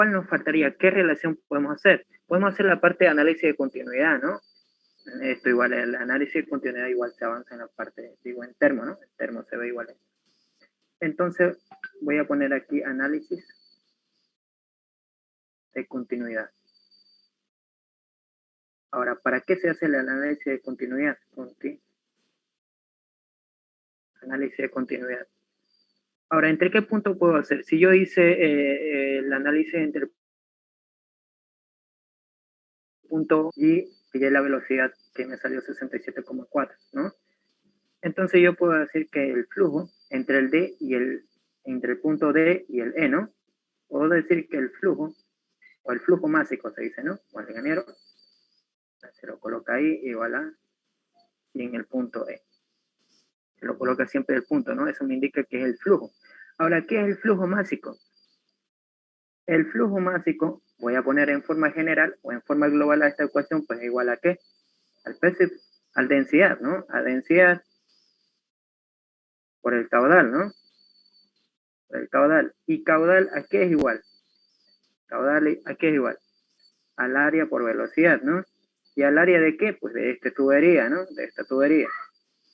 ¿cuál nos faltaría? ¿Qué relación podemos hacer? Podemos hacer la parte de análisis de continuidad, ¿no? Esto igual, el análisis de continuidad igual se avanza en la parte, digo, en termo, ¿no? El termo se ve igual. Entonces, voy a poner aquí análisis de continuidad. Ahora, ¿para qué se hace el análisis de continuidad? Análisis de continuidad. Ahora, ¿entre qué punto puedo hacer? Si yo hice el análisis entre el punto y pillé la velocidad que me salió 67,4, ¿no? Entonces yo puedo decir que el flujo entre el D y entre el punto D y el E, ¿no? Puedo decir que el flujo, o el flujo másico se dice, ¿no? O el ingeniero, se lo coloca ahí igual a, y en el punto E. Se lo coloca siempre el punto, ¿no? Eso me indica que es el flujo. Ahora, ¿qué es el flujo másico? El flujo másico, voy a poner en forma general o en forma global a esta ecuación, pues igual a ¿qué? Al densidad, ¿no? A densidad por el caudal, ¿no? Por el caudal. ¿Y caudal a qué es igual? Caudal a qué es igual? Al área por velocidad, ¿no? ¿Y al área de qué? Pues de esta tubería, ¿no? De esta tubería.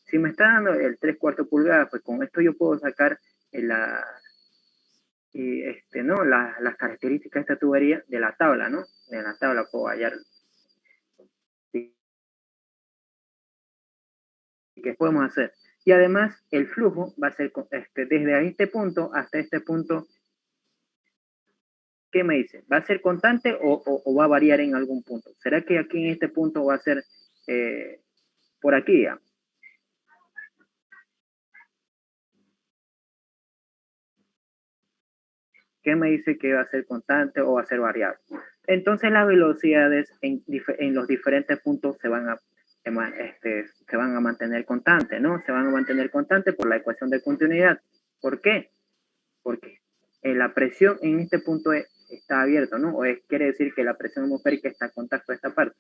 Si me está dando el 3/4 pulgadas, pues con esto yo puedo sacar ¿no? Las características de esta tubería de la tabla, ¿no? De la tabla puedo hallar. ¿Qué podemos hacer? Y además el flujo va a ser desde este punto hasta este punto. ¿Qué me dice? ¿Va a ser constante o va a variar en algún punto? ¿Será que aquí en este punto va a ser por aquí, ya? ¿Qué me dice que va a ser constante o va a ser variable? Entonces las velocidades en los diferentes puntos se van a mantener constantes, ¿no? Se van a mantener constantes por la ecuación de continuidad. ¿Por qué? Porque la presión en este punto está abierto, ¿no? Quiere decir que la presión atmosférica está en contacto a esta parte.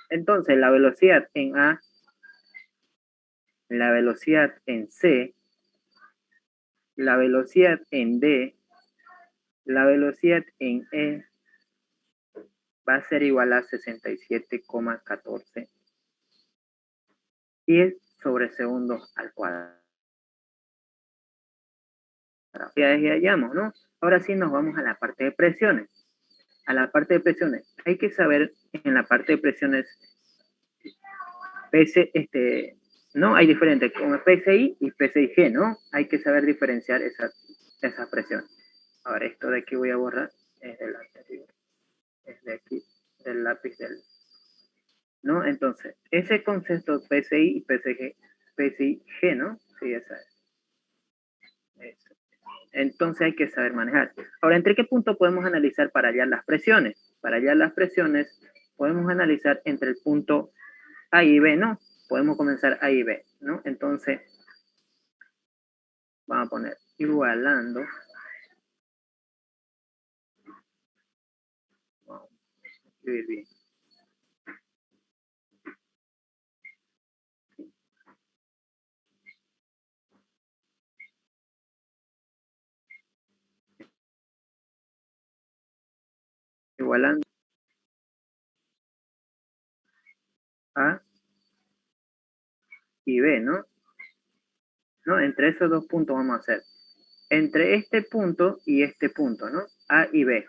Entonces la velocidad en A, la velocidad en C, la velocidad en D, la velocidad en E va a ser igual a 67,14 10 sobre segundos al cuadrado. Ya hallamos, ¿no? Ahora sí nos vamos a la parte de presiones. A la parte de presiones. Hay que saber en la parte de presiones, ¿no? Hay diferentes, como PSI y PSIG, ¿no? Hay que saber diferenciar esas presiones. Ahora, esto de aquí voy a borrar, es del anterior. Es de aquí, del lápiz ¿no? Entonces, ese concepto PSI y PSIG, ¿no? Sí, esa es. Eso. Entonces hay que saber manejar. Ahora, ¿entre qué punto podemos analizar para hallar las presiones? Para hallar las presiones, podemos analizar entre el punto A y B, ¿no? Podemos comenzar A y B, ¿no? Entonces, vamos a poner igualando. Vamos a escribir bien. Igualando A y B, ¿no? ¿No? Entre esos dos puntos vamos a hacer. Entre este punto y este punto, ¿no? A y B.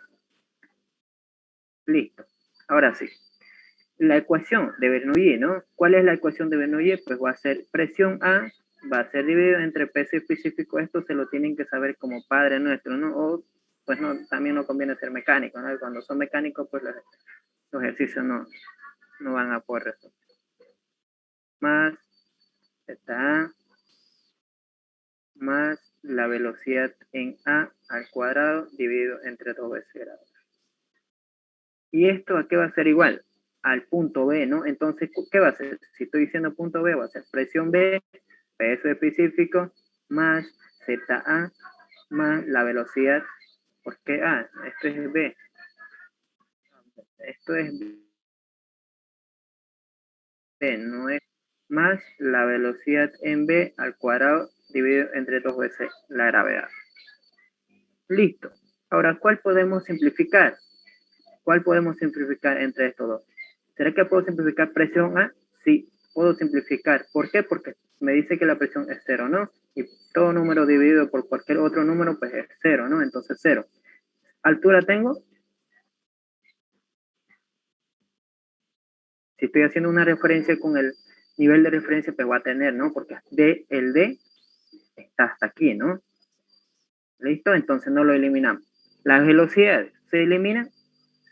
Listo. Ahora sí. La ecuación de Bernoulli, ¿no? ¿Cuál es la ecuación de Bernoulli? Pues va a ser presión A, va a ser dividido entre peso específico. Esto se lo tienen que saber como padre nuestro, ¿no? O, pues no, también no conviene ser mecánico, ¿no? Cuando son mecánicos, pues los ejercicios no van a poder resolver. Más zeta A más la velocidad en A al cuadrado dividido entre 2 veces grado. ¿Y esto a qué va a ser igual? Al punto B, ¿no? Entonces, ¿qué va a ser? Si estoy diciendo punto B, va a ser presión B, peso específico, más ZA, más la velocidad. ¿Por qué A? Esto es B. Esto es B, no es más la velocidad en B al cuadrado dividido entre 2 veces la gravedad. Listo. Ahora, ¿cuál podemos simplificar? ¿Cuál podemos simplificar entre estos dos? ¿Será que puedo simplificar presión A? Sí, puedo simplificar. ¿Por qué? Porque me dice que la presión es 0, ¿no? Y todo número dividido por cualquier otro número, pues es 0, ¿no? Entonces 0. ¿Altura tengo? Si estoy haciendo una referencia con el nivel de referencia, pues va a tener, ¿no? Porque el D está hasta aquí, ¿no? ¿Listo? Entonces no lo eliminamos. ¿Las velocidades se eliminan?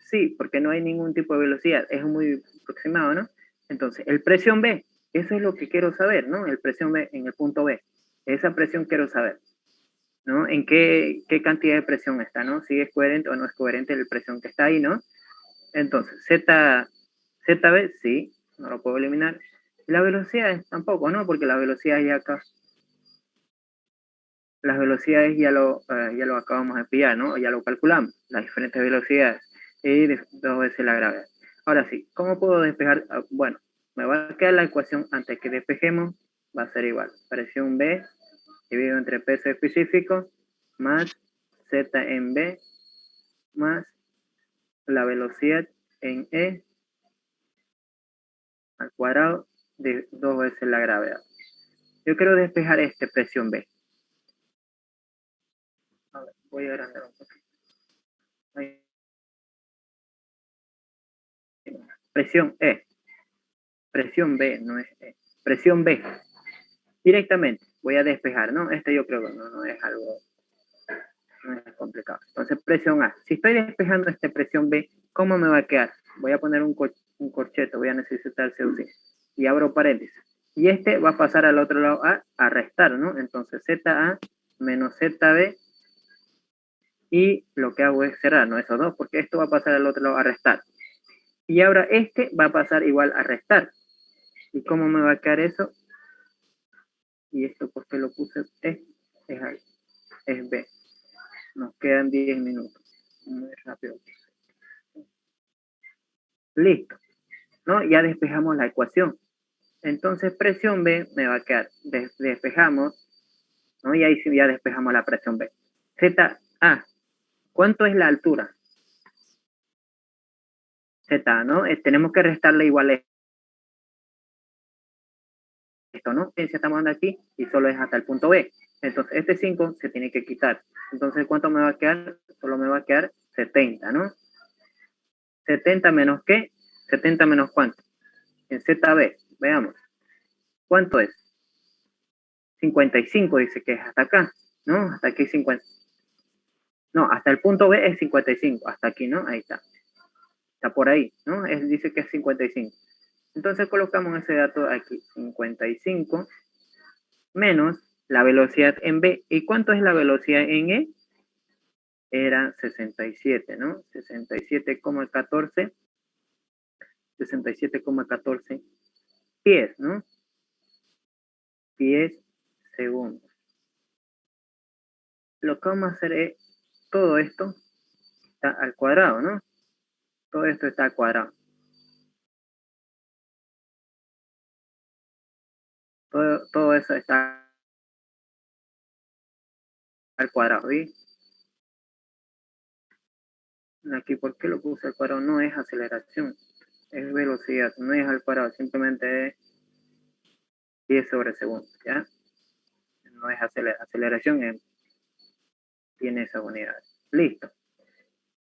Sí, porque no hay ningún tipo de velocidad. Es muy aproximado, ¿no? Entonces, el presión B, eso es lo que quiero saber, ¿no? El presión B en el punto B. Esa presión quiero saber, ¿no? En qué cantidad de presión está, ¿no? Si es coherente o no es coherente la presión que está ahí, ¿no? Entonces, ZB, sí, no lo puedo eliminar. Y la velocidad tampoco, ¿no? Porque la velocidad ya acá, las velocidades ya lo acabamos de pillar, ¿no? Ya lo calculamos, las diferentes velocidades. Y dos veces la gravedad. Ahora sí, ¿cómo puedo despejar? Bueno, me va a quedar la ecuación antes que despejemos, va a ser igual. Presión B dividido entre peso específico más Z en B más la velocidad en E al cuadrado de dos veces la gravedad. Yo quiero despejar presión B. A ver, voy a agrandar un poquito. Ahí. Presión E. Presión B, no es E. Presión B. Directamente voy a despejar, ¿no? Yo creo que no es algo, no es complicado. Entonces, presión A. Si estoy despejando presión B, ¿cómo me va a quedar? Voy a poner un corcheto, voy a necesitar C y abro paréntesis. Y va a pasar al otro lado a restar, ¿no? Entonces, ZA menos ZB y lo que hago es cerrar, ¿no? Esos dos, porque esto va a pasar al otro lado a restar. Y ahora va a pasar igual a restar. ¿Y cómo me va a quedar eso? Y esto, ¿por qué lo puse? Es ahí. Es B. Nos quedan 10 minutos. Muy rápido. Listo. ¿No? Ya despejamos la ecuación. Entonces, presión B me va a quedar. Despejamos. ¿No? Y ahí sí ya despejamos la presión B. ZA. ¿Cuánto es la altura? Z, ¿no? Tenemos que restarle igual esto, ¿no? Estamos dando aquí y solo es hasta el punto B. Entonces, 5 se tiene que quitar. Entonces, ¿cuánto me va a quedar? Solo me va a quedar 70, ¿no? 70 menos ¿qué? 70 menos ¿cuánto? En ZB, veamos. ¿Cuánto es? 55 dice que es hasta acá, ¿no? Hasta aquí 50. No, hasta el punto B es 55, hasta aquí, ¿no? Ahí está. Está por ahí, ¿no? Dice que es 55. Entonces colocamos ese dato aquí, 55 menos la velocidad en B. ¿Y cuánto es la velocidad en E? Era 67, ¿no? 67,14. 67,14 pies, ¿no? Pies segundos. Lo que vamos a hacer es, todo esto está al cuadrado, ¿no? Todo esto está al cuadrado. Todo eso está al cuadrado, ¿sí? Aquí, ¿por qué lo puse al cuadrado? No es aceleración, es velocidad, no es al cuadrado, simplemente es 10 sobre segundo, ¿ya? No es aceleración, tiene esas unidades. Listo.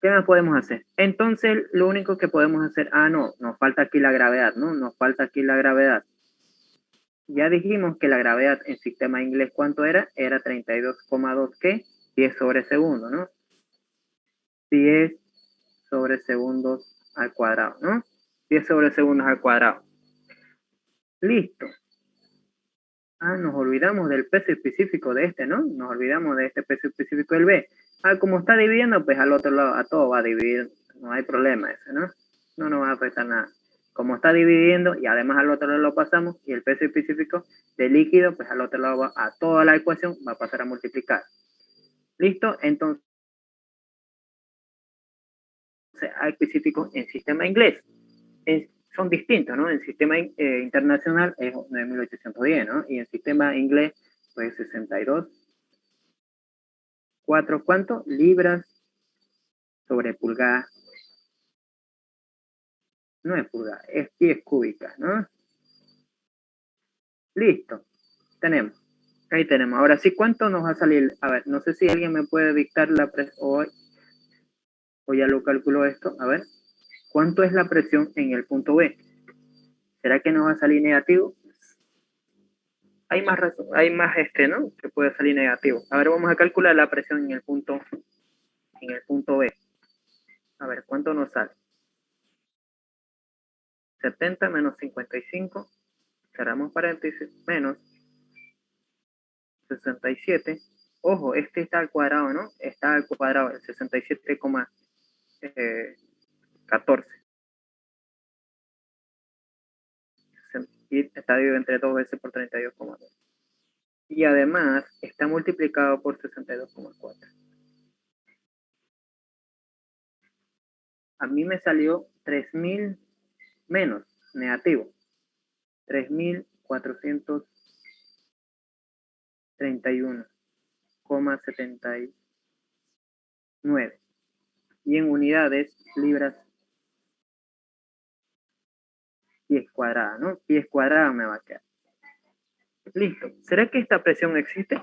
¿Qué más podemos hacer? Entonces, lo único que podemos hacer, no, nos falta aquí la gravedad, ¿no? Nos falta aquí la gravedad. Ya dijimos que la gravedad en sistema inglés, ¿cuánto era? Era 32,2, ¿qué? 10 sobre segundo, ¿no? 10 sobre segundos al cuadrado, ¿no? 10 sobre segundos al cuadrado. Listo. Nos olvidamos del peso específico de ¿no? Nos olvidamos de este peso específico del B. Como está dividiendo, pues al otro lado, a todo va a dividir. No hay problema ese, ¿no? No nos va a afectar nada. Como está dividiendo y además al otro lado lo pasamos y el peso específico del líquido, pues al otro lado va a toda la ecuación, va a pasar a multiplicar. ¿Listo? Entonces, hay específicos en sistema inglés. Son distintos, ¿no? En sistema internacional es 9.810, ¿no? Y en sistema inglés, pues 62. ¿4 cuánto? Libras sobre pulgada. No es pulgada, es pies cúbicas, ¿no? Listo, tenemos. Ahí tenemos. Ahora sí, ¿cuánto nos va a salir? A ver, no sé si alguien me puede dictar la presión hoy. O ya lo calculo esto. A ver, ¿cuánto es la presión en el punto B? ¿Será que nos va a salir negativo? Hay más razón, hay más ¿no? Que puede salir negativo. A ver, vamos a calcular la presión en el punto B. A ver, ¿cuánto nos sale? 70 menos 55, cerramos paréntesis, menos 67. Ojo, este está al cuadrado, ¿no? Está al cuadrado, el 67,14. Y está dividido entre 2 veces por 32,2. Y además está multiplicado por 62,4. A mí me salió 3000 menos, negativo. 3431,79. Y en unidades, libras, pies cuadradas, ¿no? Pies cuadrados me va a quedar. Listo. ¿Será que esta presión existe?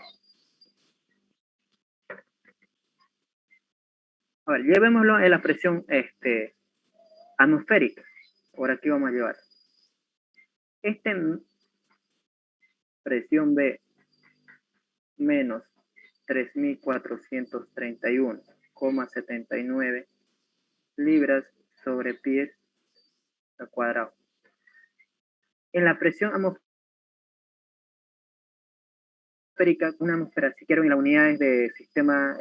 A ver, llevémoslo en la presión atmosférica. Por aquí vamos a llevar. Presión B menos 3431,79 libras sobre pies al cuadrado. En la presión atmosférica, una atmósfera, si quiero, en las unidades de sistema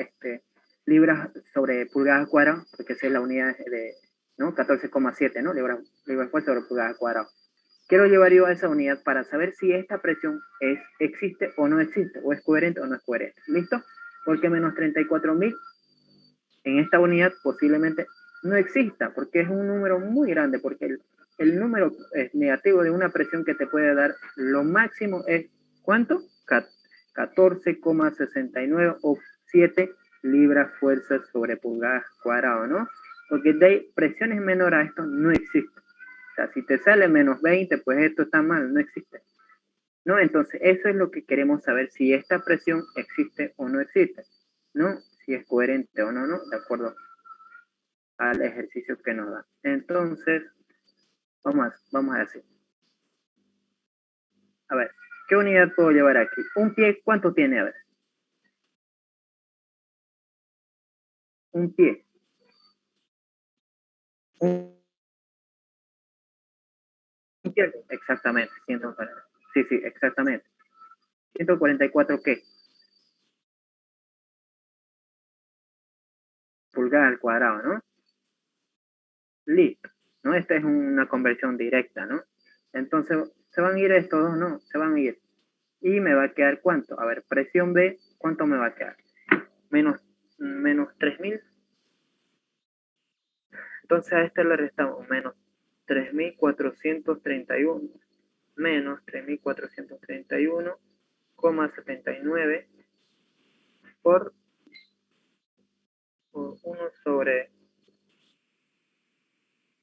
libras sobre pulgadas al cuadrado, porque esa es la unidad de, ¿no? 14,7, ¿no? Libras fuerza sobre pulgadas al cuadrado. Quiero llevar yo a esa unidad para saber si esta presión existe o no existe, o es coherente o no es coherente. ¿Listo? Porque menos 34.000 en esta unidad posiblemente no exista, porque es un número muy grande, porque el número negativo de una presión que te puede dar, lo máximo es, ¿cuánto? 14,69 o 7 libras fuerzas sobre pulgadas cuadrado, ¿no? Porque de presiones menores a esto no existe. O sea, si te sale menos 20, pues esto está mal, no existe. ¿No? Entonces, eso es lo que queremos saber, si esta presión existe o no existe, ¿no? Si es coherente o no, ¿no? De acuerdo al ejercicio que nos da. Entonces, vamos a decir. A ver, ¿qué unidad puedo llevar aquí? Un pie, ¿cuánto tiene? A ver. Un pie. Un pie, exactamente, 140. Sí, sí, exactamente. 144, ¿qué? Pulgadas al cuadrado, ¿no? Listo, ¿no? Esta es una conversión directa, ¿no? Entonces, ¿se van a ir estos dos? No, se van a ir. Y me va a quedar ¿cuánto? A ver, presión B, ¿cuánto me va a quedar? Menos 3000. Entonces a este le restamos menos 3431 menos 3431,79 por 1 sobre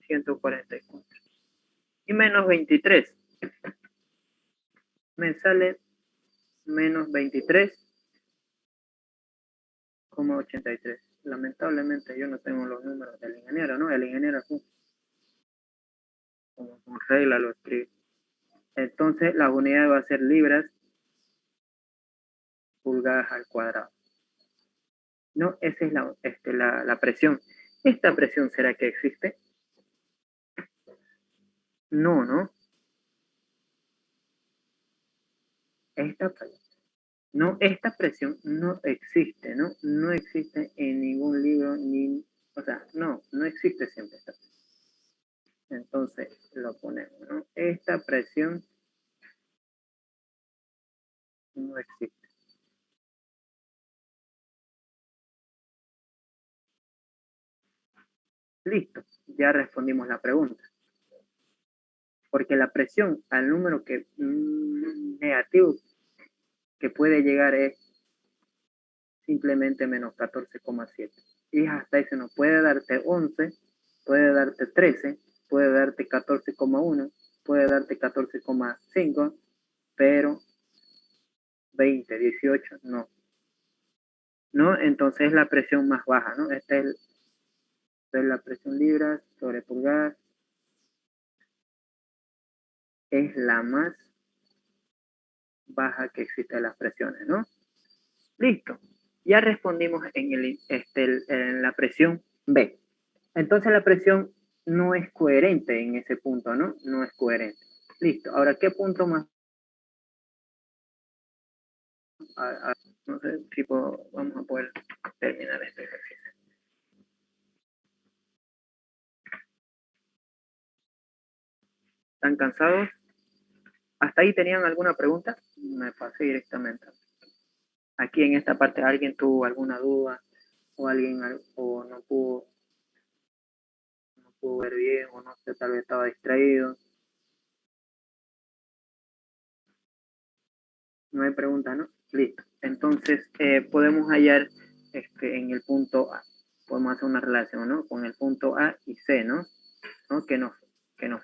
144. Y menos 23. Me sale menos 23,83. Lamentablemente yo no tengo los números del ingeniero, ¿no? El ingeniero aquí, como con regla lo escribe. Entonces la unidad va a ser libras pulgadas al cuadrado. No, esa es la presión. ¿Esta presión será que existe? No, ¿no? Esta presión no existe, ¿no? No existe en ningún libro, o sea, no existe siempre esta presión. Entonces lo ponemos, ¿no? Esta presión no existe. Listo, ya respondimos la pregunta. Porque la presión al número negativo que puede llegar es simplemente menos 14,7. y hasta eso no puede darte 11, puede darte 13, puede darte 14,1, puede darte 14,5, pero 20, 18, no. ¿No? Entonces es la presión más baja, ¿no? Esta es la presión libras sobre pulgadas. Es la más baja que existe de las presiones, ¿no? Listo. Ya respondimos en la presión B. Entonces la presión no es coherente en ese punto, ¿no? No es coherente. Listo. Ahora, ¿qué punto más? No sé si vamos a poder terminar este ejercicio. ¿Están cansados? ¿Hasta ahí tenían alguna pregunta? Me pasé directamente. Aquí en esta parte, ¿alguien tuvo alguna duda? ¿O alguien o no pudo ver bien? ¿O no sé, tal vez estaba distraído? No hay pregunta, ¿no? Listo. Entonces, podemos hallar en el punto A. Podemos hacer una relación, ¿no? Con el punto A y C, ¿no? ¿No? Que nos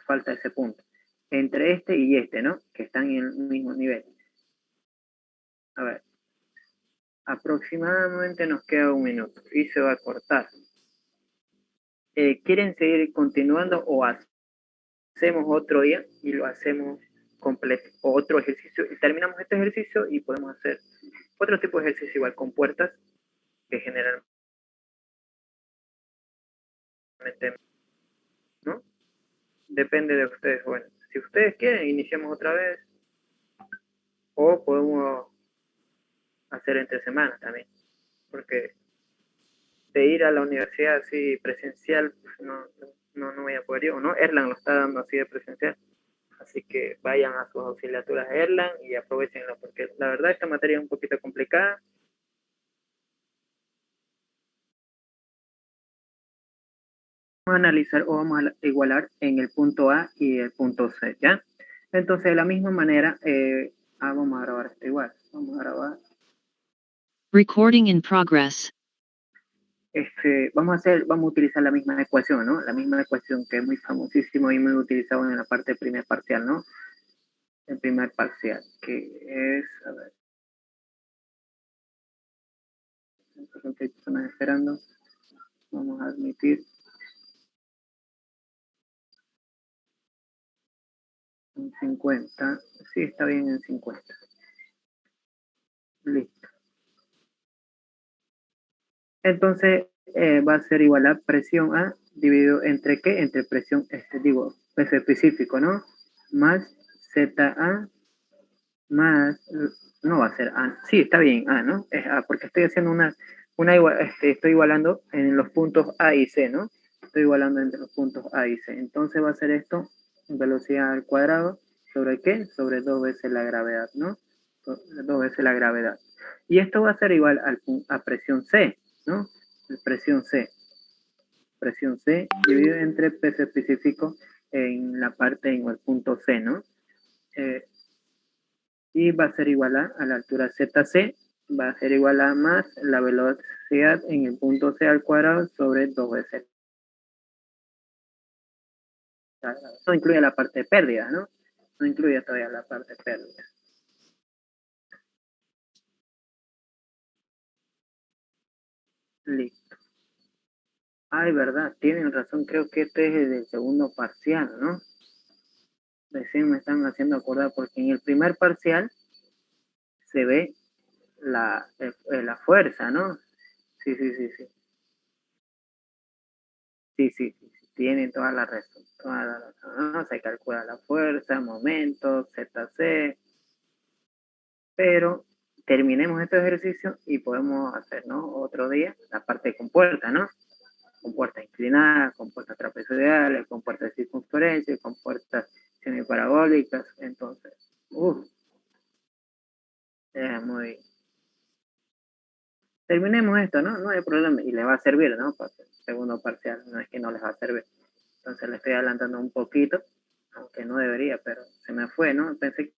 falta ese punto. Entre este y este, ¿no? Que están en el mismo nivel. A ver. Aproximadamente nos queda 1 minuto y se va a cortar. ¿Quieren seguir continuando o hacemos otro día y lo hacemos completo? O otro ejercicio y terminamos este ejercicio y podemos hacer otro tipo de ejercicio igual con puertas que generalmente, ¿no? Depende de ustedes. Bueno, si ustedes quieren, iniciamos otra vez o podemos hacer entre semanas también, porque de ir a la universidad así presencial, no voy a poder yo, ¿no? Erlang lo está dando así de presencial, así que vayan a sus auxiliaturas de Erlang y aprovechenlo, porque la verdad esta materia es un poquito complicada. Vamos a analizar o vamos a igualar en el punto A y el punto C, ¿ya? Entonces, de la misma manera, vamos a grabar esto igual. Vamos a grabar. Recording in progress. Vamos a utilizar la misma ecuación, ¿no? La misma ecuación que es muy famosísima y muy utilizada en la parte de primer parcial, ¿no? El primer parcial, que es, a ver, entonces hay personas esperando. Vamos a admitir en 50. Sí, está bien en 50. Listo. Entonces, va a ser igual a presión A dividido entre ¿qué? Entre presión, peso específico, ¿no? Más ZA más, no va a ser A, sí, está bien, A, ¿no? Es A, porque estoy haciendo estoy igualando en los puntos A y C, ¿no? Estoy igualando entre los puntos A y C. Entonces va a ser esto, velocidad al cuadrado, ¿sobre qué? Sobre 2 veces la gravedad, ¿no? 2 veces la gravedad. Y esto va a ser igual a presión C, ¿no? Presión C. Presión C dividido entre peso específico en la parte, en el punto C, ¿no? Y va a ser igual a la altura ZC, va a ser igual a más la velocidad en el punto C al cuadrado sobre 2 veces. Eso incluye la parte de pérdida, ¿no? No incluye todavía la parte de pérdida. Listo. Ay, verdad, tienen razón, creo que este es el del segundo parcial, ¿no? Recién me están haciendo acordar, porque en el primer parcial se ve la fuerza, ¿no? Sí, sí, sí, sí. Sí, sí, sí, sí, tienen toda la razón, ¿no? Se calcula la fuerza, momentos, ZC, pero terminemos este ejercicio y podemos hacer, ¿no? Otro día la parte de compuerta, ¿no? Compuertas inclinadas, compuertas trapezoidales, compuertas de circunferencia, compuertas semiparabólicas, entonces, es muy... Terminemos esto, ¿no? No hay problema, y le va a servir, ¿no? Para el segundo parcial, no es que no les va a servir. Entonces le estoy adelantando un poquito, aunque no debería, pero se me fue, ¿no? Pensé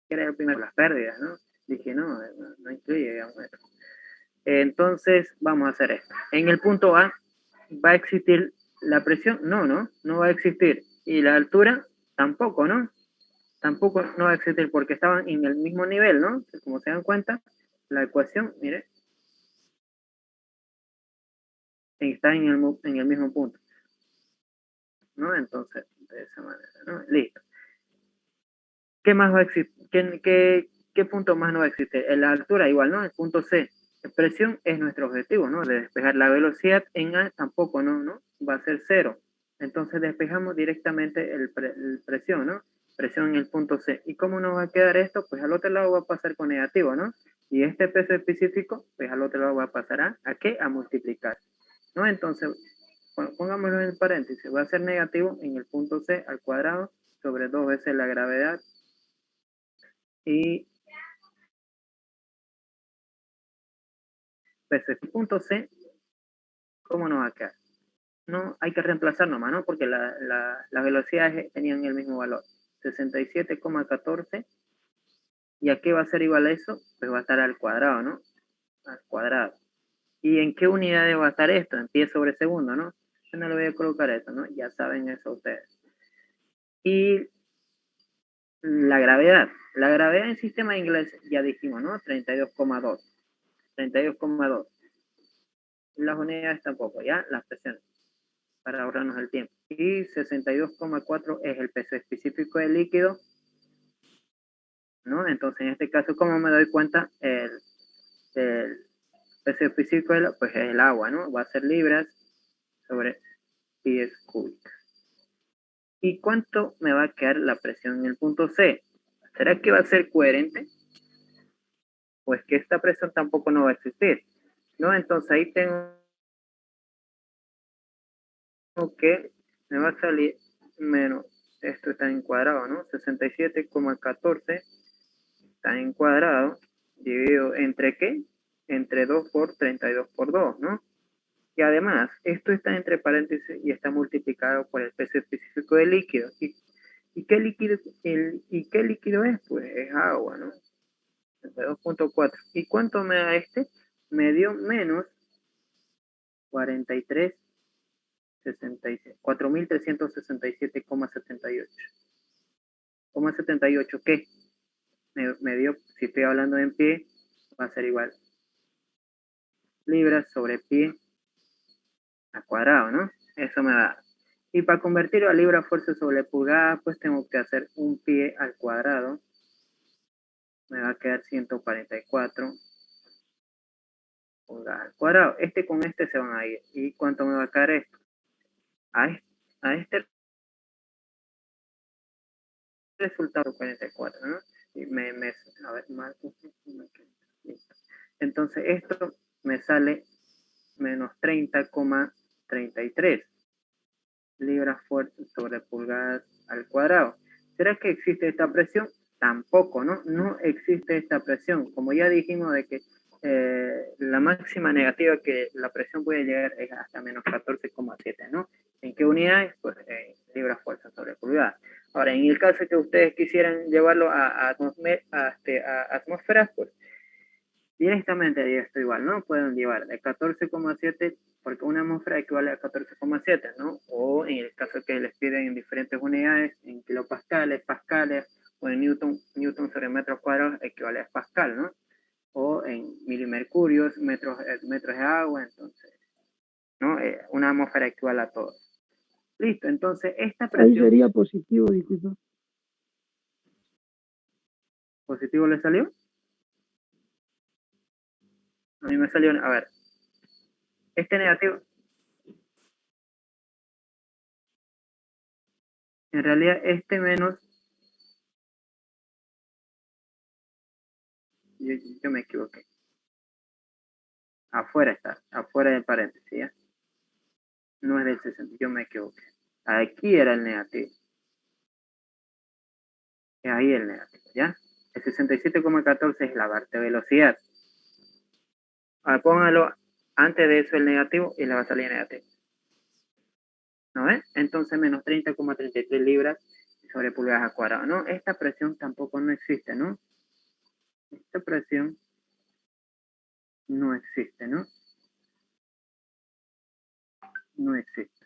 que era el primero, las pérdidas, ¿no? Dije, no incluye, digamos, esto. Entonces, vamos a hacer esto. En el punto A, ¿va a existir la presión? No, no va a existir. Y la altura, tampoco, ¿no? Tampoco no va a existir porque estaban en el mismo nivel, ¿no? Como se dan cuenta, la ecuación, mire, está en el mismo punto, ¿no? Entonces, de esa manera, ¿no? Listo. ¿Qué más va a existir? ¿Qué punto más no va a existir? La altura igual, ¿no? El punto C. La presión es nuestro objetivo, ¿no? De despejar. La velocidad en A tampoco, ¿no? Va a ser 0. Entonces despejamos directamente el presión, ¿no? Presión en el punto C. ¿Y cómo nos va a quedar esto? Pues al otro lado va a pasar con negativo, ¿no? Y este peso específico, pues al otro lado va a pasar ¿a qué? A multiplicar, ¿no? Entonces, pongámoslo en paréntesis. Va a ser negativo en el punto C al cuadrado sobre 2 veces la gravedad y pues este punto C, ¿cómo nos va a quedar? No, hay que reemplazar nomás, ¿no? Porque las velocidades tenían el mismo valor, 67,14. ¿Y a qué va a ser igual a eso? Pues va a estar al cuadrado, ¿no? Al cuadrado. ¿Y en qué unidades va a estar esto? En pie sobre segundo, ¿no? Yo no le voy a colocar eso, ¿no? Ya saben eso ustedes. Y la gravedad. La gravedad en sistema inglés ya dijimos, ¿no? 32,2. 32,2. Las unidades tampoco, ¿ya? Las presiones, para ahorrarnos el tiempo. Y 62,4 es el peso específico del líquido, ¿no? Entonces, en este caso, ¿cómo me doy cuenta? El peso específico pues es el agua, ¿no? Va a ser libras sobre pies cúbicos. ¿Y cuánto me va a quedar la presión en el punto C? ¿Será que va a ser coherente? Pues que esta presión tampoco no va a existir, ¿no? Entonces ahí tengo que me va a salir menos, esto está en cuadrado, ¿no? 67,14 está en cuadrado, dividido entre ¿qué? Entre 2 por 32 por 2, ¿no? Y además, esto está entre paréntesis y está multiplicado por el peso específico del líquido. ¿Y qué líquido, ¿y qué líquido es? Pues es agua, ¿no? 2,4. ¿Y cuánto me da este? Me dio menos 43, 4.367,78. ¿78 qué? Me dio, si estoy hablando en pie, va a ser igual. Libras sobre pie al cuadrado, ¿no? Eso me da. Y para convertirlo a libra fuerza sobre pulgada, pues tengo que hacer un pie al cuadrado. Me va a quedar 144 pulgadas al cuadrado. Este con este se van a ir. ¿Y cuánto me va a quedar esto? A este resultado 44, ¿no? Y a ver, marco. Entonces esto me sale menos 30,33 libras fuerzas sobre pulgadas al cuadrado. ¿Será que existe esta presión? Tampoco, ¿no? No existe esta presión. Como ya dijimos de que la máxima negativa que la presión puede llegar es hasta menos 14,7, ¿no? ¿En qué unidades? Pues libras fuerzas sobre pulgadas. Ahora, en el caso que ustedes quisieran llevarlo a atmósferas, pues directamente esto igual, ¿no? Pueden llevar de 14,7, porque una atmósfera equivale a 14,7, ¿no? O en el caso que les piden en diferentes unidades, en kilopascales, pascales, o en newton sobre metros cuadrados, equivale a pascal, ¿no? O en milimercurios, metros de agua, entonces, ¿no? Una atmósfera equivale a todo. Listo, entonces esta presión... Ahí sería positivo, disculpa. ¿Positivo le salió? A mí me salió, a ver, este negativo, en realidad este menos, yo me equivoqué. Afuera está, afuera del paréntesis, ¿ya? No es del 60, yo me equivoqué. Aquí era el negativo. Y ahí el negativo, ¿ya? El 67,14 es la parte de velocidad. Ahora póngalo antes de eso el negativo y le va a salir negativo. ¿No ves? Entonces menos 30,33 libras sobre pulgadas al cuadrado, ¿no? Esta presión tampoco no existe, ¿no? Esta presión no existe, ¿no? No existe.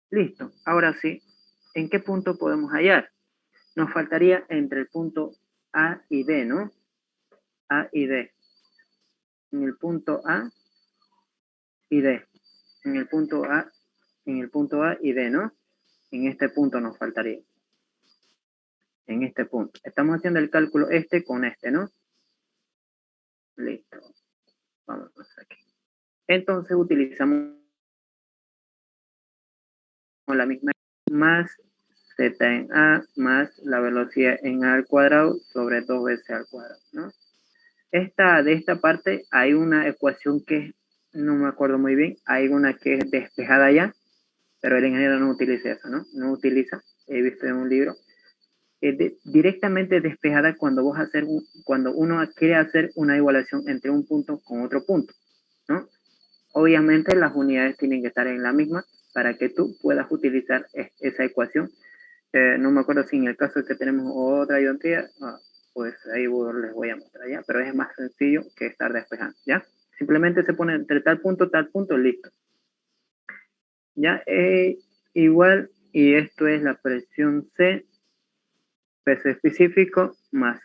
Listo. Ahora sí, ¿en qué punto podemos hallar? Nos faltaría entre el punto A y D, ¿no? A y D. En el punto A y D. En el punto A, en el punto A y D, ¿no? En este punto nos faltaría. En este punto. Estamos haciendo el cálculo este con este, ¿no? Listo. Vamos aquí. Entonces utilizamos la misma más z en a más la velocidad en a al cuadrado sobre 2 veces al cuadrado, ¿no? De esta parte hay una ecuación que no me acuerdo muy bien, hay una que es despejada ya, pero el ingeniero no utiliza eso, ¿no? No utiliza, he visto en un libro, directamente despejada cuando cuando uno quiere hacer una igualación entre un punto con otro punto, ¿no? Obviamente las unidades tienen que estar en la misma para que tú puedas utilizar esa ecuación. No me acuerdo si en el caso de que tenemos otra ayudantía, pues ahí les voy a mostrar, ¿ya? Pero es más sencillo que estar despejando, ¿ya? Simplemente se pone entre tal punto, listo. ¿Ya? Igual, y esto es la presión C, peso específico, más,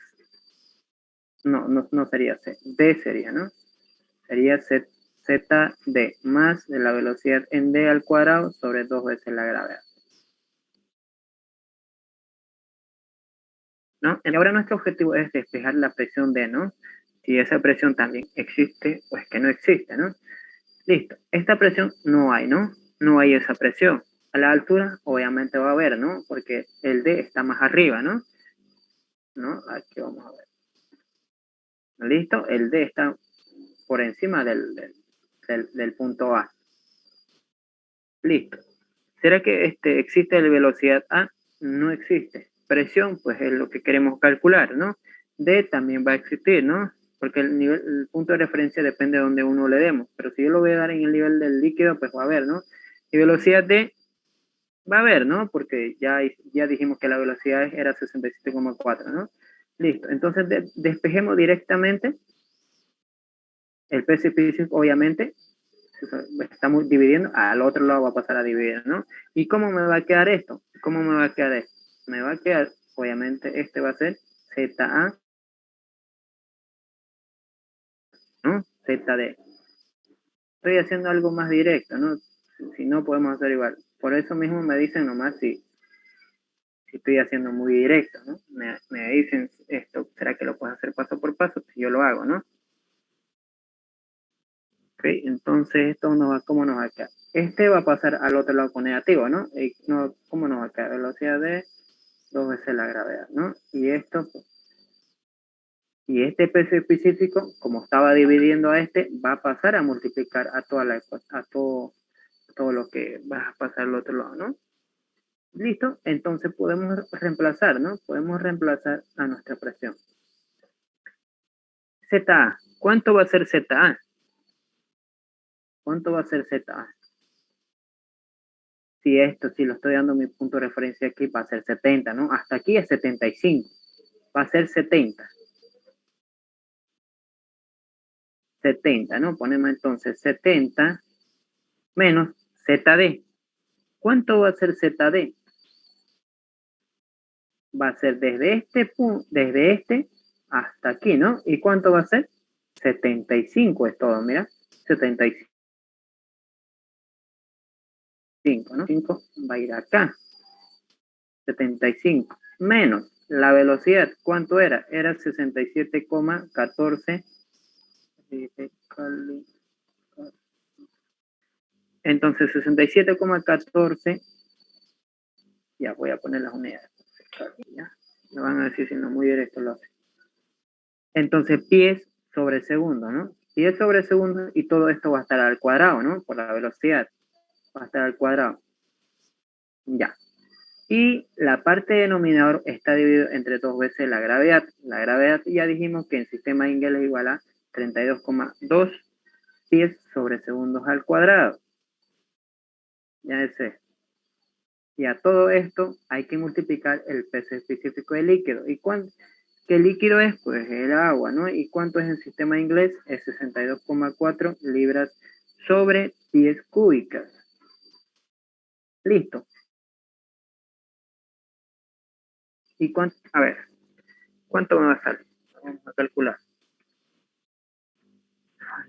no sería C, D sería, ¿no? Sería ZD más de la velocidad en D al cuadrado sobre 2 veces la gravedad. ¿No? Y ahora nuestro objetivo es despejar la presión D, ¿no? Si esa presión también existe, pues que no existe, ¿no? Listo. Esta presión no hay, ¿no? No hay esa presión. A la altura, obviamente va a haber, ¿no? Porque el D está más arriba, ¿no? ¿No? Aquí vamos a ver. ¿Listo? El D está por encima del punto A. Listo. ¿Será que existe la velocidad A? No existe. Presión, pues es lo que queremos calcular, ¿no? D también va a existir, ¿no? Porque el punto de referencia depende de donde uno le demos. Pero si yo lo voy a dar en el nivel del líquido, pues va a haber, ¿no? Y velocidad D va a haber, ¿no? Porque ya dijimos que la velocidad era 67,4, ¿no? Listo. Entonces despejemos directamente el PCP, obviamente, estamos dividiendo, al otro lado va a pasar a dividir, ¿no? ¿Y cómo me va a quedar esto? ¿Cómo me va a quedar esto? Me va a quedar, obviamente, este va a ser ZA, ¿no? ZD. Estoy haciendo algo más directo, ¿no? Si no, podemos hacer igual. Por eso mismo me dicen nomás si estoy haciendo muy directo, ¿no? Me dicen esto, ¿será que lo puedes hacer paso por paso? Si yo lo hago, ¿no? Ok, entonces esto ¿cómo nos va a quedar? Este va a pasar al otro lado con negativo, ¿no? ¿Cómo nos va a quedar? Velocidad de 2 veces la gravedad, ¿no? Y esto, y este peso específico, como estaba dividiendo a este, va a pasar a multiplicar a todo lo que va a pasar al otro lado, ¿no? Listo, entonces podemos reemplazar, ¿no? Podemos reemplazar a nuestra presión. ZA, ¿cuánto va a ser ZA? ¿Cuánto va a ser ZA? Si lo estoy dando mi punto de referencia aquí, va a ser 70, ¿no? Hasta aquí es 75, va a ser 70. 70, ¿no? Ponemos entonces 70 menos ZD. ¿Cuánto va a ser ZD? Va a ser desde este punto, desde este hasta aquí, ¿no? ¿Y cuánto va a ser? 75 es todo, mira. 75, ¿no? 5 va a ir acá. 75 menos la velocidad, ¿cuánto era? Era 67,14. Entonces 67,14, ya voy a poner las unidades. Ya, me van a decir si no muy directo lo hace. Entonces pies sobre segundo, ¿no? Pies sobre segundo y todo esto va a estar al cuadrado, ¿no? Por la velocidad. Va a estar al cuadrado. Ya. Y la parte denominador está dividido entre 2 veces la gravedad. La gravedad ya dijimos que en sistema Ingle es igual a 32,2 pies sobre segundos al cuadrado. Ya ese. Y a todo esto hay que multiplicar el peso específico del líquido. ¿Y ¿Qué líquido es? Pues el agua, ¿no? ¿Y cuánto es en sistema inglés? Es 62,4 libras sobre pies cúbicas. Listo. ¿Y cuánto? A ver, ¿cuánto me va a salir? Vamos a calcular.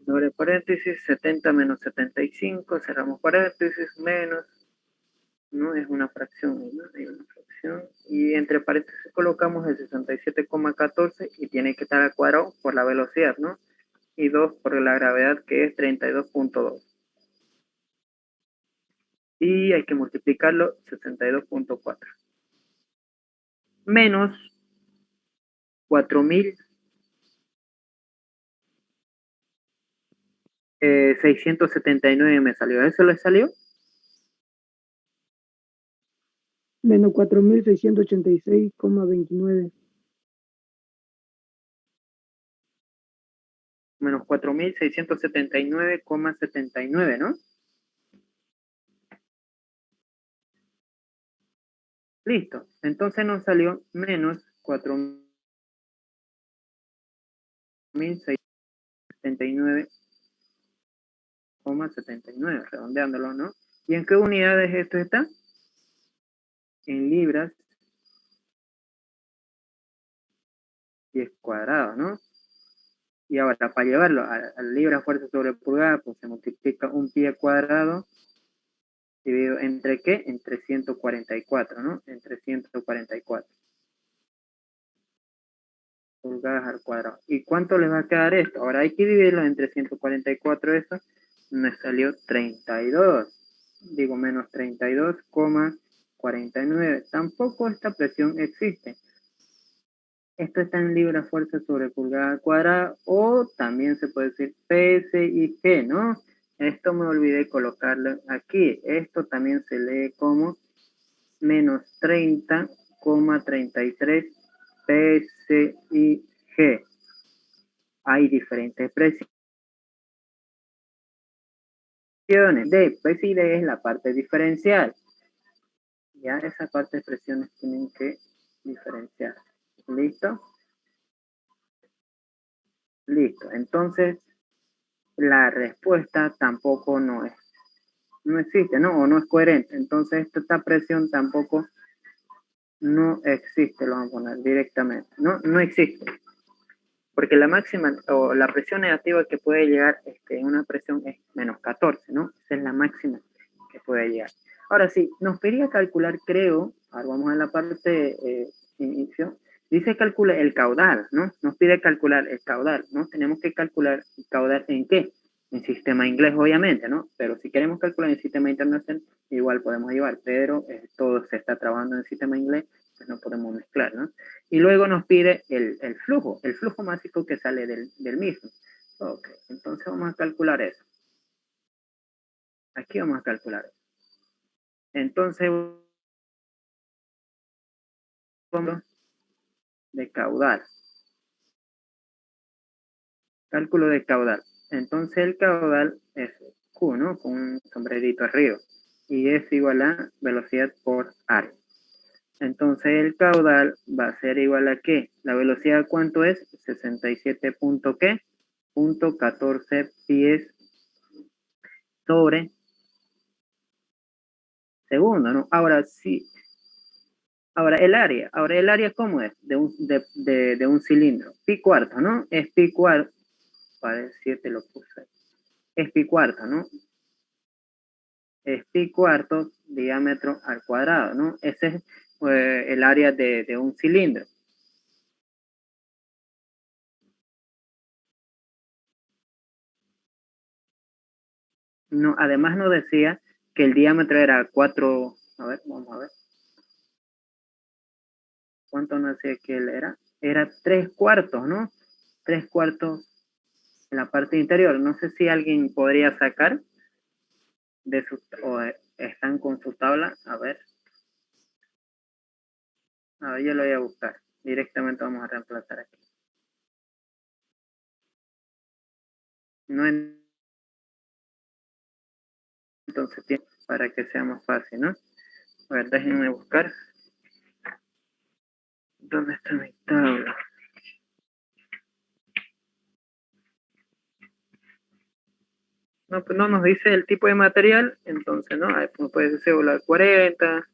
Doble paréntesis, 70 menos 75, cerramos paréntesis, menos, ¿no? Es una fracción, ¿no? Hay una fracción. Y entre paréntesis colocamos el 67,14 y tiene que estar al cuadrado por la velocidad, ¿no? Y 2 por la gravedad, que es 32,2. Y hay que multiplicarlo 62,4. Menos 4.679 me salió. ¿Eso le salió? Menos 4.686,29. Menos 4.679,79, ¿no? Listo. Entonces nos salió menos 4.679,79, redondeándolo, ¿no? ¿Y en qué unidades esto está? En libras pies cuadrados, ¿no? Y ahora, para llevarlo a libra fuerza sobre pulgada, pues se multiplica un pie cuadrado dividido entre ¿qué? Entre 144, ¿no? Entre 144 pulgadas al cuadrado. ¿Y cuánto les va a quedar esto? Ahora hay que dividirlo entre 144, eso me salió 32. Digo, menos 32,49. Tampoco esta presión existe. Esto está en libra fuerza sobre pulgada cuadrada, o también se puede decir PSIG, ¿no? Esto me olvidé colocarlo aquí. Esto también se lee como menos 30,33 PSIG. Hay diferentes presiones. D, PSIG es la parte diferencial. Ya esa parte de presiones tienen que diferenciar. ¿Listo? Listo. Entonces, la respuesta tampoco no existe, ¿no? O no es coherente. Entonces, esta presión tampoco no existe, lo vamos a poner directamente. No existe. Porque la máxima o la presión negativa que puede llegar en una presión es menos 14, ¿no? Esa es la máxima que puede llegar. Ahora sí, nos pedía calcular, creo, ahora vamos a la parte inicio, dice calcula el caudal, ¿no? Nos pide calcular el caudal, ¿no? Tenemos que calcular el caudal en qué? En sistema inglés, obviamente, ¿no? Pero si queremos calcular en sistema internacional, igual podemos llevar, pero todo se está trabajando en el sistema inglés, pues no podemos mezclar, ¿no? Y luego nos pide el flujo másico que sale del mismo. Ok, entonces vamos a calcular eso. Aquí vamos a calcular eso. Entonces, vamos de caudal. Cálculo de caudal. Entonces el caudal es Q, ¿no? Con un sombrerito arriba. Y es igual a velocidad por área. Entonces el caudal va a ser igual a ¿qué? La velocidad, ¿cuánto es? 67 punto ¿qué? Punto 14 pies sobre segundo, ¿no? Ahora sí. Ahora el área ¿cómo es? De un cilindro. Pi cuarto, ¿no? Es pi cuarto. Para decirte lo puse. Es pi cuarto, ¿no? Es pi cuarto diámetro al cuadrado, ¿no? Ese es el área de un cilindro. No, además nos decía que el diámetro era 4, a ver, vamos a ver. ¿Cuánto nos decía que él era? Era 3 cuartos, ¿no? 3 cuartos en la parte interior. No sé si alguien podría sacar de su, o están con su tabla. A ver, yo lo voy a buscar. Directamente vamos a reemplazar aquí. No, entonces para que sea más fácil, ¿no? A ver, déjenme buscar. ¿Dónde está mi tabla? No, pues no nos dice el tipo de material, entonces, ¿no? Pues puede ser cédula 40,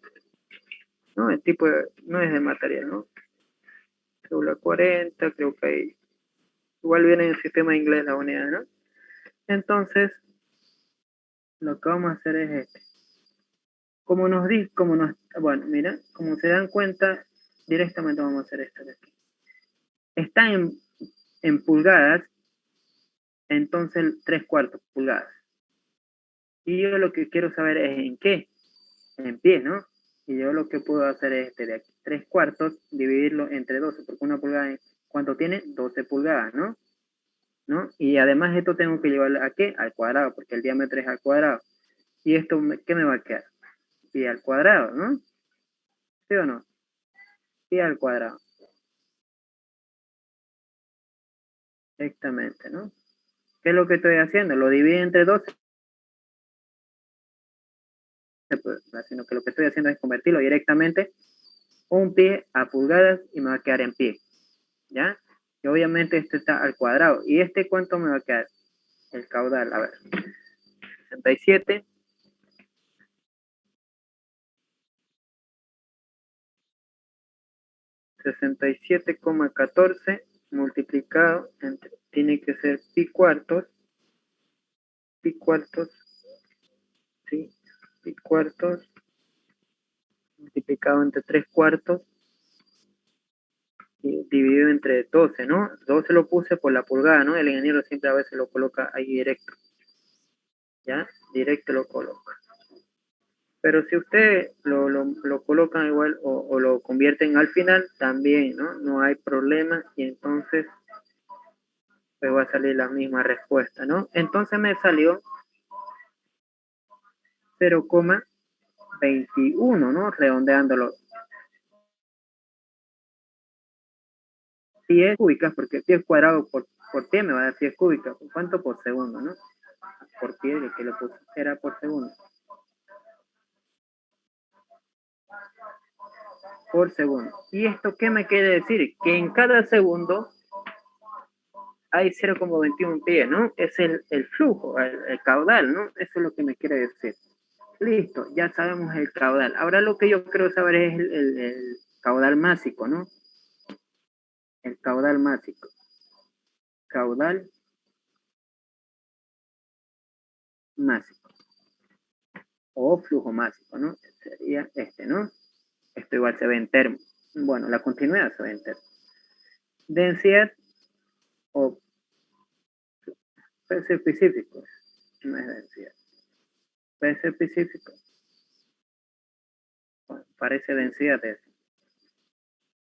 ¿no? El tipo no es de material, ¿no? Cédula 40, creo que hay, igual viene en el sistema inglés la unidad, ¿no? Entonces, lo que vamos a hacer es este. Bueno, mira, como se dan cuenta, directamente vamos a hacer esto de aquí. Está en pulgadas, entonces 3/4 pulgadas. Y yo lo que quiero saber es en qué, en pie, ¿no? Y yo lo que puedo hacer es este de aquí, 3/4, dividirlo entre 12, porque una pulgada, ¿cuánto tiene? 12 pulgadas, ¿no? ¿No? Y además esto tengo que llevarlo a qué? Al cuadrado, porque el diámetro es al cuadrado. ¿Y esto qué me va a quedar? Pi al cuadrado, ¿no? ¿Sí o no? Pi al cuadrado. Exactamente, ¿no? ¿Qué es lo que estoy haciendo? Lo divido entre 12, sino que lo que estoy haciendo es convertirlo directamente un pie a pulgadas y me va a quedar en pie, ¿ya? Y obviamente este está al cuadrado. ¿Y este cuánto me va a quedar? El caudal, a ver, 67. 67,14 multiplicado entre, tiene que ser pi cuartos, ¿sí? Pi cuartos multiplicado entre 3/4 y dividido entre 12, ¿no? 12 lo puse por la pulgada, ¿no? El ingeniero siempre a veces lo coloca ahí directo, ¿ya? Directo lo coloca. Pero si usted lo colocan igual o lo convierten al final, también, ¿no? No hay problema y entonces pues va a salir la misma respuesta, ¿no? Entonces me salió 0,21, ¿no? Redondeándolo. Pies cúbicas, porque pies cuadrado por pie me va a dar pies cúbicas. ¿Cuánto por segundo, no? Por pie, que lo puse, era por segundo. Por segundo. ¿Y esto qué me quiere decir? Que en cada segundo hay 0,21 pies, ¿no? Es el flujo, el caudal, ¿no? Eso es lo que me quiere decir. Listo, ya sabemos el caudal. Ahora lo que yo quiero saber es el caudal másico, ¿no? El caudal másico. Caudal másico. O flujo másico, ¿no? Sería este, ¿no? Esto igual se ve en termos. Bueno, la continuidad se ve en termos. Densidad o peso específico. No es densidad. Peso específico. Bueno, parece densidad eso.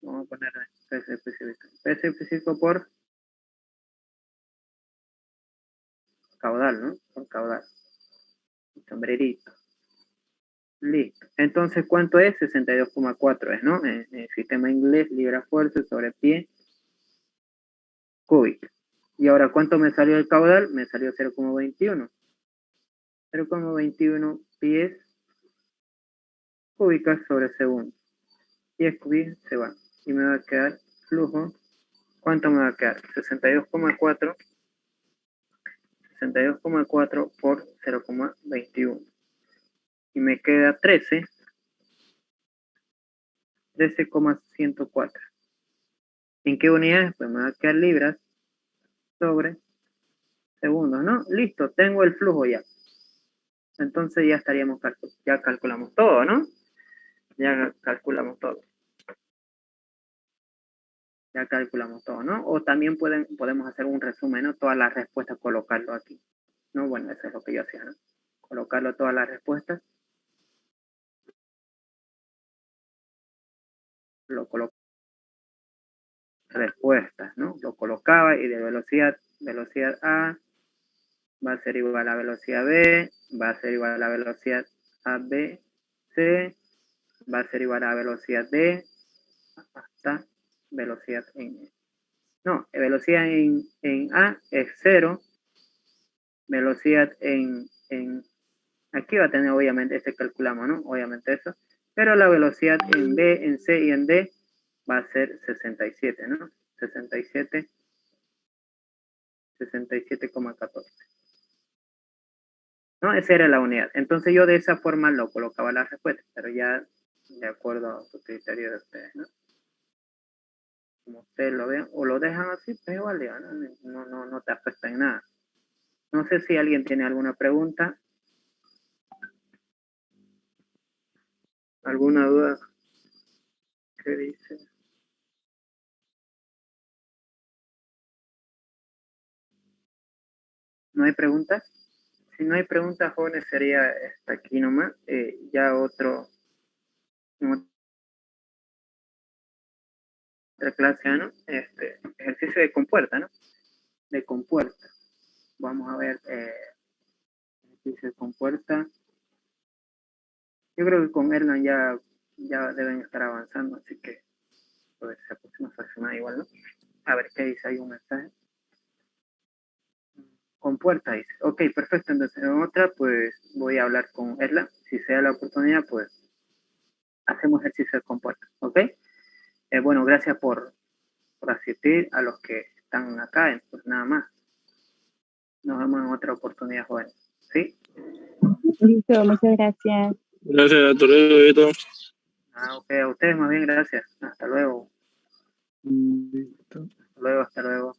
Vamos a poner peso específico. Peso específico por caudal, ¿no? Por caudal. Sombrerito. Listo. Entonces, ¿cuánto es? 62,4 es, ¿no? En el sistema inglés, libra-fuerza sobre pie cúbico. Y ahora, ¿cuánto me salió el caudal? Me salió 0,21. 0,21 pies cúbicas sobre segundo. 10 cúbicas se van. Y me va a quedar flujo. ¿Cuánto me va a quedar? 62,4. 62,4 por 0,21. Y me queda 13,104. ¿En qué unidades? Pues me va a quedar libras sobre segundos, ¿no? Listo, tengo el flujo ya. Entonces ya estaríamos ya calculamos todo, ¿no? Ya calculamos todo. Ya calculamos todo, ¿no? O también podemos hacer un resumen, ¿no? Todas las respuestas, colocarlo aquí, ¿no? Bueno, eso es lo que yo hacía, ¿no? Colocarlo todas las respuestas. Lo coloco respuestas, ¿no? Lo colocaba y de velocidad A va a ser igual a velocidad B, va a ser igual a la velocidad AB, C, va a ser igual a velocidad D, hasta velocidad en... No, velocidad en A es 0, velocidad en... Aquí va a tener obviamente, calculamos, ¿no? Obviamente eso, pero la velocidad en B, en C y en D va a ser 67, ¿no? 67,14. ¿no? Esa era la unidad. Entonces yo de esa forma lo colocaba la respuesta, pero ya de acuerdo a su criterio de ustedes, ¿no? Como ustedes lo vean, o lo dejan así, pues igual, ya, no te afecta en nada. No sé si alguien tiene alguna pregunta. ¿Alguna duda? ¿Qué dice? ¿No hay preguntas? Si no hay preguntas, jóvenes, sería hasta aquí nomás. Ya otra clase, ¿no? Ejercicio de compuerta, ¿no? De compuerta. Vamos a ver, ejercicio de compuerta. Yo creo que con Erlan ya deben estar avanzando, así que pues se próxima fraccionada igual, ¿no? A ver qué dice, hay un mensaje. Compuerta dice, ok, perfecto, entonces en otra pues voy a hablar con Erlan, si se da la oportunidad pues hacemos ejercicio de compuerta, ¿ok? Bueno, gracias por asistir a los que están acá, pues nada más. Nos vemos en otra oportunidad, jóvenes, ¿sí? Listo, muchas gracias. Gracias, hasta luego, Beto. Ok, a ustedes más bien gracias. Hasta luego. Listo. Hasta luego.